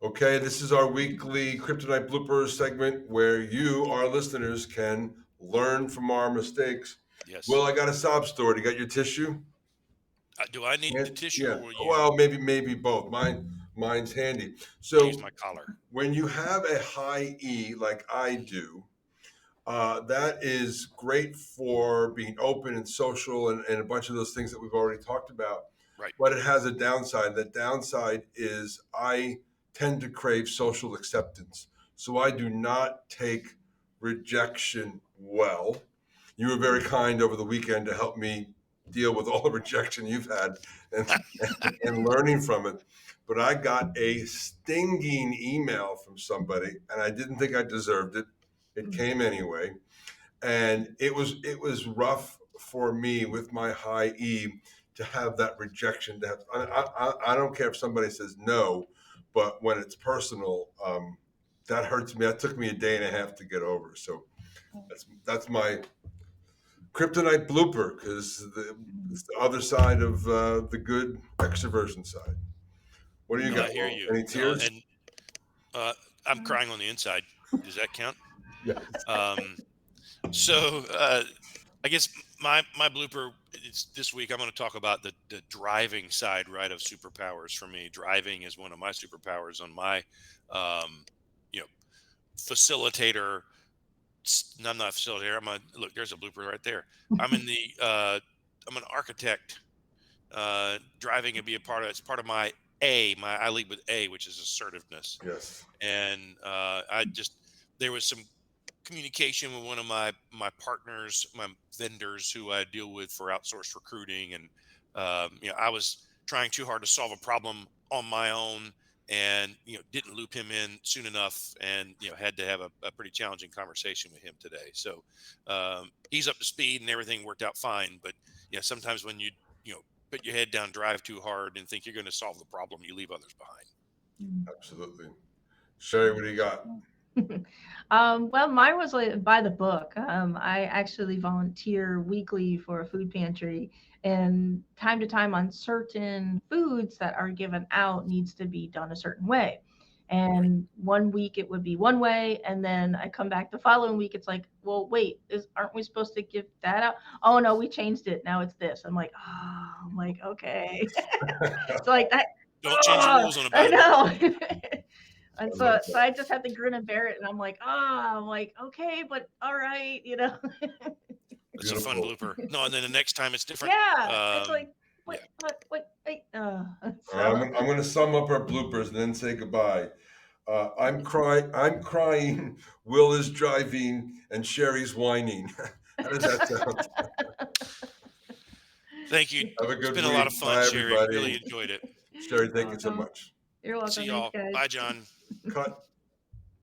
Okay, this is our weekly Kryptonite Bloopers segment where you, our listeners, can learn from our mistakes. Will, Yes. I got a sob story. You got your tissue? Do I need the tissue Yeah. or will you? Well, maybe both. Mine's handy. I'll use So my collar. when you have a high E like I do, that is great for being open and social and a bunch of those things that we've already talked about. Right. But it has a downside. That downside is I tend to crave social acceptance. So I do not take rejection well. You were very kind over the weekend to help me deal with all the rejection you've had and, and learning from it. But I got a stinging email from somebody, and I didn't think I deserved it. It came anyway, and it was rough for me with my high E to have that rejection. To have, I don't care if somebody says no, but when it's personal, that hurts me. That took me a day and a half to get over. So that's my kryptonite blooper because it's the other side of the good extroversion side. What do you No, got? I hear Well, you. any No, tears? and I'm crying on the inside. Does that count? Yeah. Um, so I guess my blooper is this week. I'm going to talk about the driving side, right, of superpowers. For me, driving is one of my superpowers on my, um, you know, facilitator. No, I'm not a facilitator. Look. There's a blooper right there. I'm in the. I'm an architect. Driving can be a part of. It's part of my A. I lead with A, which is assertiveness. Yes. And I just there was some communication with one of my partners, my vendors who I deal with for outsourced recruiting, and I was trying too hard to solve a problem on my own, and didn't loop him in soon enough, and had to have a pretty challenging conversation with him today. So he's up to speed, and everything worked out fine. But sometimes when you know put your head down, drive too hard, and think you're going to solve the problem, you leave others behind. Absolutely. Sherry, what do you got? Well, mine was like by the book. I actually volunteer weekly for a food pantry, and time to time on certain foods that are given out needs to be done a certain way. Right. And one week it would be one way, and then I come back the following week. It's like, well, wait, aren't we supposed to give that out? Oh no, we changed it. Now it's this. I'm like, okay. So like that. Don't change the Oh, rules on a I buddy. know. And I love so that. I just had to grin and bear it, and I'm like, okay, but all right. It's a fun Beautiful. blooper. No, and then the next time it's different. Yeah, it's like, Yeah. what, wait, All right, so I'm gonna sum up our bloopers and then say goodbye. I'm crying. I'm crying. Will is driving, and Sherry's whining. How does that sound? Thank you. Have a It's good been a lot week. of fun, Bye, Sherry. everybody. Really enjoyed it. Sherry, thank you so awesome. much. You're See welcome. Thanks, y'all. guys. Bye, John. Cut.